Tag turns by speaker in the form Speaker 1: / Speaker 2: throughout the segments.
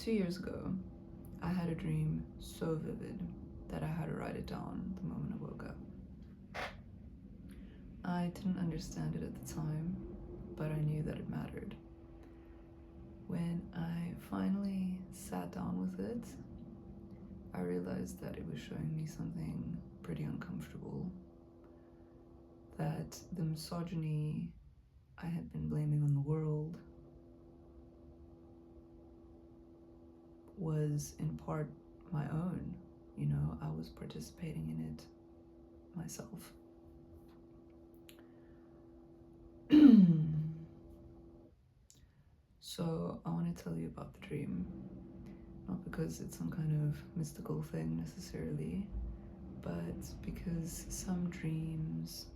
Speaker 1: 2 years ago, I had a dream so vivid that I had to write it down the moment I woke up. I didn't understand it at the time, but I knew that it mattered. When I finally sat down with it, I realized that it was showing me something pretty uncomfortable. That the misogyny I had been blaming on the world was in part my own. You know, I was participating in it myself. So I want to tell you about the dream, not because it's some kind of mystical thing necessarily, but because some dreams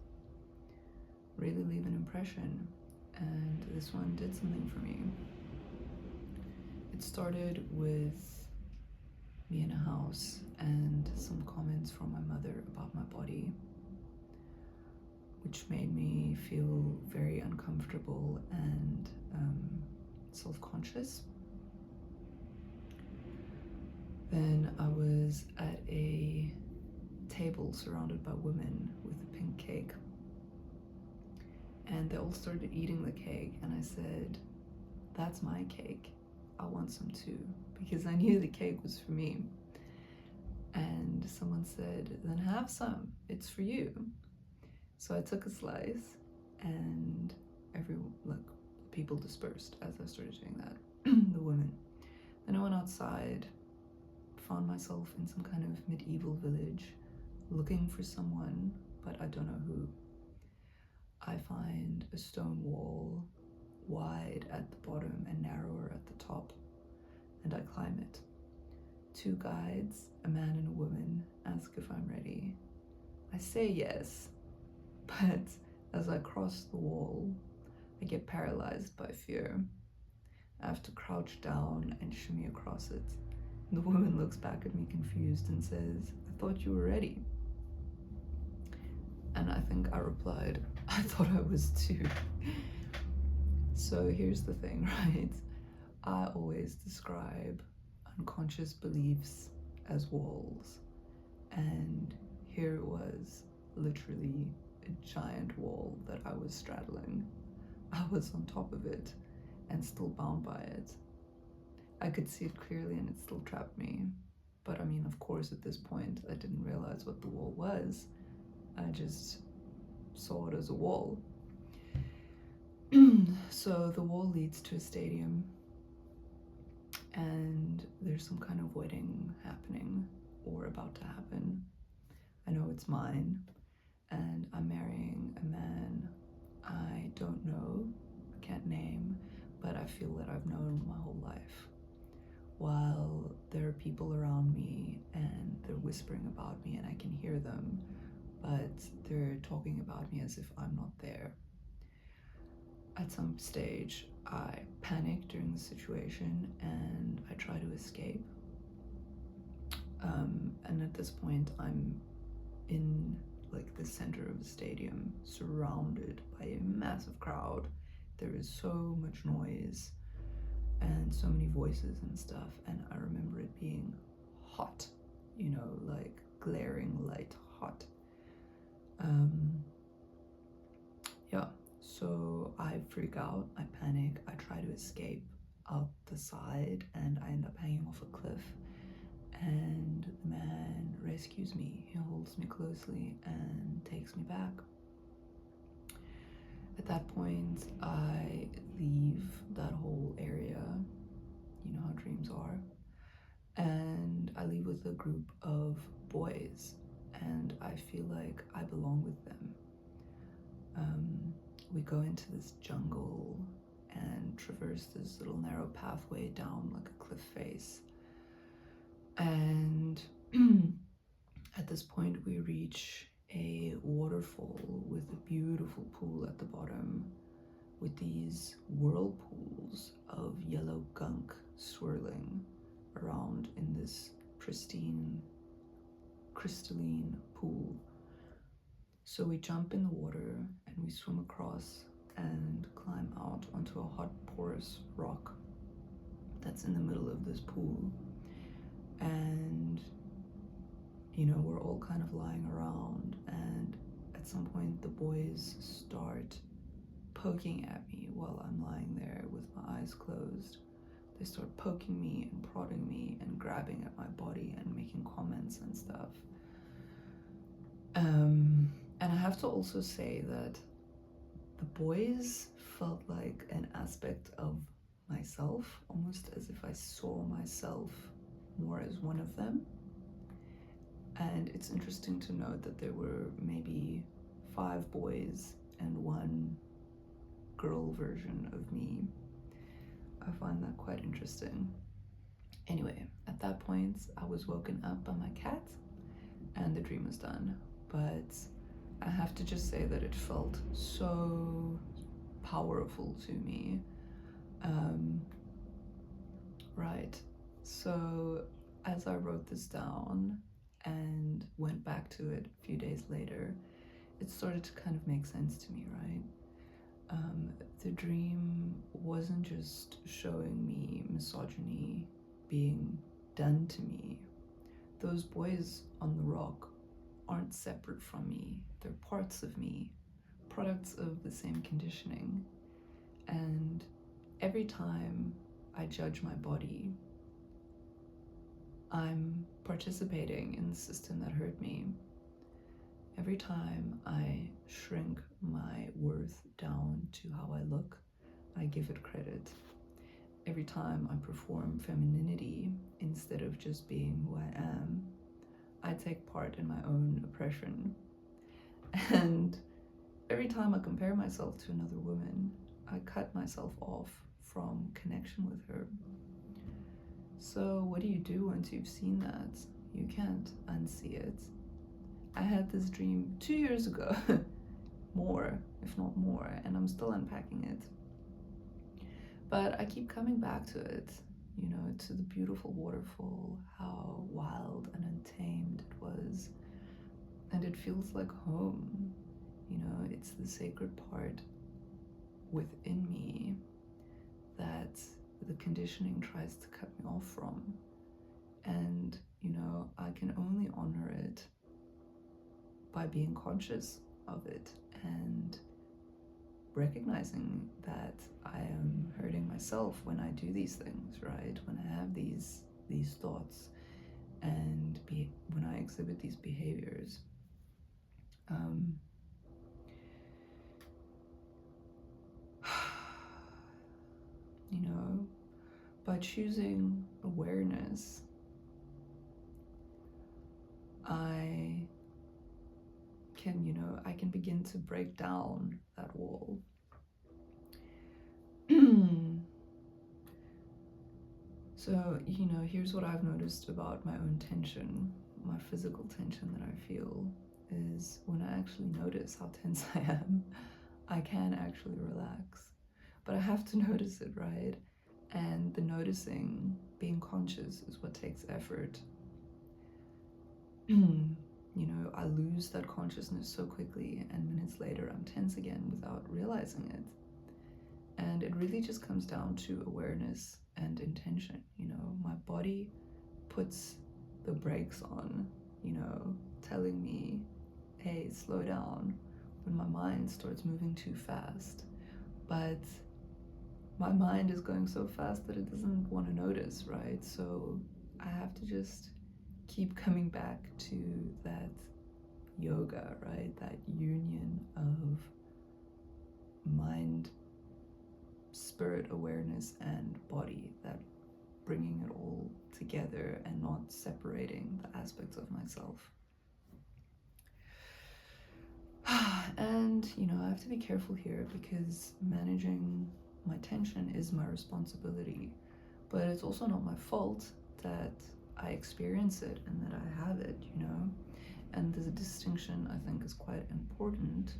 Speaker 1: really leave an impression, and this one did something for me. It started with me in a house and some comments from my mother about my body, which made me feel very uncomfortable and self-conscious. Then I was at a table surrounded by women with a pink cake, and they all started eating the cake, and I said, "That's my cake, I want some too," because I knew the cake was for me. And someone said, "Then have some, it's for you." So I took a slice, and people dispersed as I started doing that. The women. Then I went outside, found myself in some kind of medieval village, looking for someone, but I don't know who. I find a stone wall, wide at the bottom and narrower at the top, and I climb it. 2 guides, a man and a woman, ask if I'm ready. I say yes, but as I cross the wall, I get paralyzed by fear. I have to crouch down and shimmy across it. The woman looks back at me confused and says, "I thought you were ready." And I think I replied, "I thought I was too." So here's the thing, right? I always describe unconscious beliefs as walls. And here it was, literally a giant wall that I was straddling. I was on top of it and still bound by it. I could see it clearly and it still trapped me. But I mean, of course, at this point, I didn't realize what the wall was. I just saw it as a wall. So the wall leads to a stadium, and there's some kind of wedding happening or about to happen. I know it's mine, and I'm marrying a man I don't know, can't name, but I feel that I've known my whole life. While there are people around me and they're whispering about me and I can hear them, but they're talking about me as if I'm not there. At some stage, I panic during the situation and I try to escape. And at this point, I'm in like the center of the stadium, surrounded by a massive crowd. There is so much noise and so many voices and stuff, and I remember it being hot, you know, like glaring light hot. Yeah, so I freak out, I panic, I try to escape out the side, and I end up hanging off a cliff, and the man rescues me. He holds me closely and takes me back. At that point, I leave that whole area, you know how dreams are, and I leave with a group of boys, and I feel like I belong with them. We go into this jungle and traverse this little narrow pathway down like a cliff face, and at this point we reach a waterfall with a beautiful pool at the bottom, with these whirlpools of yellow gunk swirling around in this pristine, crystalline pool. So we jump in the water and we swim across and climb out onto a hot, porous rock that's in the middle of this pool. And, you know, we're all kind of lying around, and at some point the boys start poking at me while I'm lying there with my eyes closed. They start poking me and prodding me and grabbing at my body and making comments and stuff. And I have to also say that the boys felt like an aspect of myself, almost as if I saw myself more as one of them. And it's interesting to note that there were maybe 5 boys and 1 girl version of me. I find that quite interesting. Anyway, at that point, I was woken up by my cat and the dream was done. But I have to just say that it felt so powerful to me. Right, so as I wrote this down and went back to it a few days later, it started to kind of make sense to me, right? The dream wasn't just showing me misogyny being done to me. Those boys on the rock aren't separate from me. They're parts of me, products of the same conditioning. And every time I judge my body, I'm participating in the system that hurt me. Every time I shrink my worth down to how I look, I give it credit. Every time I perform femininity instead of just being who I am, I take part in my own oppression. And every time I compare myself to another woman, I cut myself off from connection with her. So what do you do once you've seen that? You can't unsee it. I had this dream 2 years ago, more, if not more, and I'm still unpacking it. But I keep coming back to it, you know, to the beautiful waterfall, how wild and untamed it was. And it feels like home, you know, it's the sacred part within me that the conditioning tries to cut me off from. And, you know, I can only honor it by being conscious of it and recognizing that I am hurting myself when I do these things, right? When I have these thoughts and when I exhibit these behaviors. You know, by choosing awareness, I can begin to break down that wall. So, you know, here's what I've noticed about my own tension, my physical tension that I feel, is when I actually notice how tense I am, I can actually relax. But I have to notice it, right? And the noticing, being conscious, is what takes effort. You know, I lose that consciousness so quickly, and minutes later I'm tense again without realizing it. And it really just comes down to awareness and intention. You know, my body puts the brakes on, you know, telling me, hey, slow down, when my mind starts moving too fast. But my mind is going so fast that it doesn't want to notice, right? So I have to just keep coming back to that yoga, right? That union of mind, spirit awareness, and body, that bringing it all together and not separating the aspects of myself. And, you know, I have to be careful here because managing my tension is my responsibility, but it's also not my fault that I experience it and that I have it, you know. And there's a distinction I think is quite important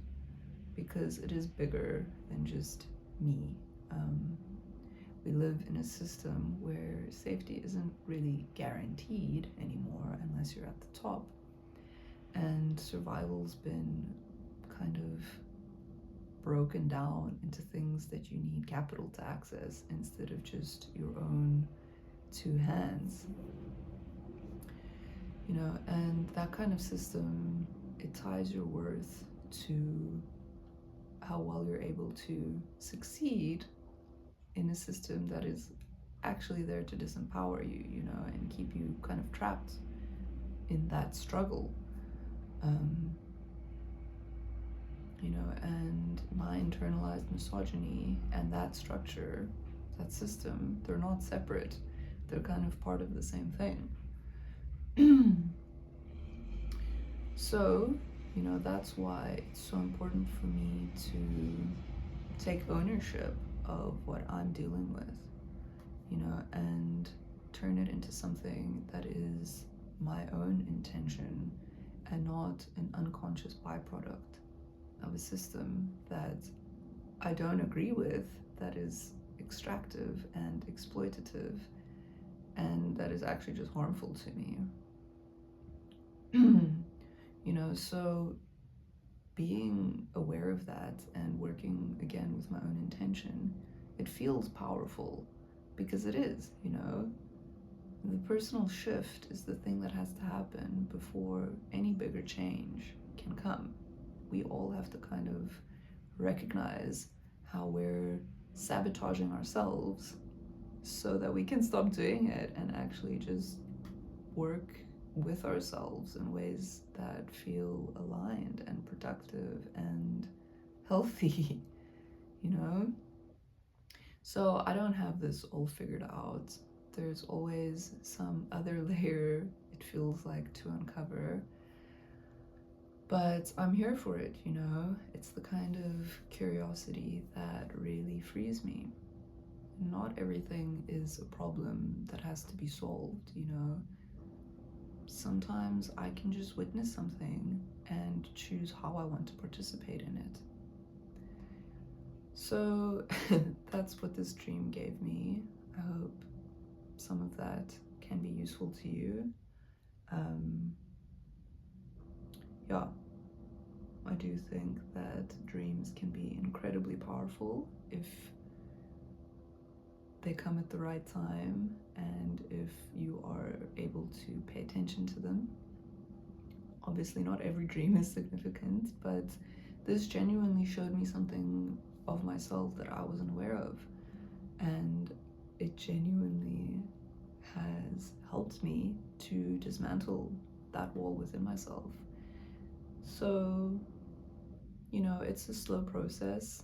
Speaker 1: because it is bigger than just me. We live in a system where safety isn't really guaranteed anymore unless you're at the top, and survival's been kind of broken down into things that you need capital to access instead of just your own two hands. You know, and that kind of system, it ties your worth to how well you're able to succeed in a system that is actually there to disempower you, you know, and keep you kind of trapped in that struggle. You know, and my internalized misogyny and that structure, that system, they're not separate. They're kind of part of the same thing. So, you know, that's why it's so important for me to take ownership of what I'm dealing with, you know, and turn it into something that is my own intention and not an unconscious byproduct of a system that I don't agree with, that is extractive and exploitative, and that is actually just harmful to me. You know, so being aware of that and working again with my own intention, it feels powerful because it is, you know. The personal shift is the thing that has to happen before any bigger change can come. We all have to kind of recognize how we're sabotaging ourselves so that we can stop doing it and actually just work with ourselves in ways that feel aligned and productive and healthy, you know? So I don't have this all figured out. There's always some other layer, it feels like, to uncover. But I'm here for it, you know? It's the kind of curiosity that really frees me. Not everything is a problem that has to be solved, you know? Sometimes I can just witness something and choose how I want to participate in it. So that's what this dream gave me. I hope some of that can be useful to you. Yeah, I do think that dreams can be incredibly powerful if they come at the right time and if you are able to pay attention to them. Obviously, not every dream is significant, but this genuinely showed me something of myself that I wasn't aware of, and it genuinely has helped me to dismantle that wall within myself. So, you know, it's a slow process,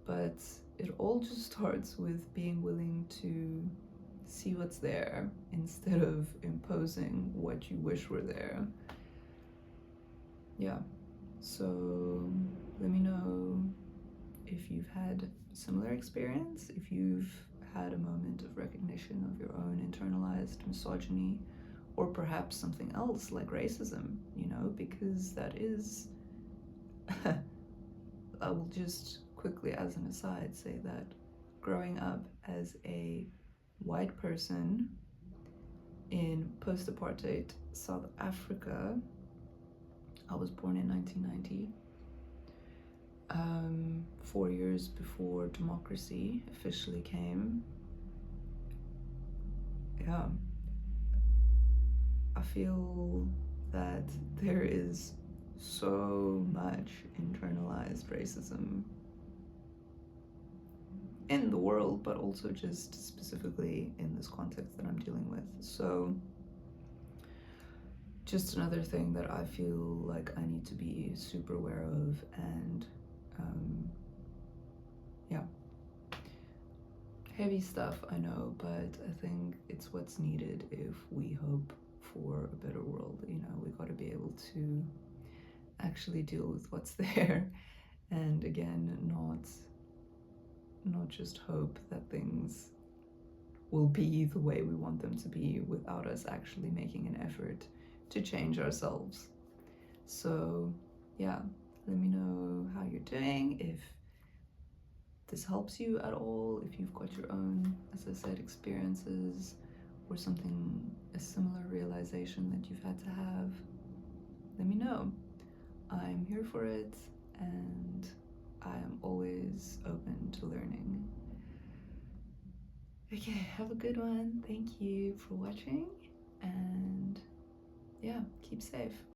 Speaker 1: but it all just starts with being willing to see what's there instead of imposing what you wish were there. Yeah, so let me know if you've had similar experience, if you've had a moment of recognition of your own internalized misogyny, or perhaps something else like racism, you know, because that is I will just quickly, as an aside, say that growing up as a white person in post-apartheid South Africa, I was born in 1990, 4 years before democracy officially came. Yeah, I feel that there is so much internalized racism in the world, but also just specifically in this context that I'm dealing with. So just another thing that I feel like I need to be super aware of, and yeah, heavy stuff, I know, but I think it's what's needed if we hope for a better world. You know, we got to be able to actually deal with what's there, and again, not just hope that things will be the way we want them to be without us actually making an effort to change ourselves. So yeah, let me know how you're doing, if this helps you at all, if you've got your own, as I said, experiences or something, a similar realization that you've had to have. Let me know. I'm here for it, and Okay, have a good one. Thank you for watching, and yeah, keep safe.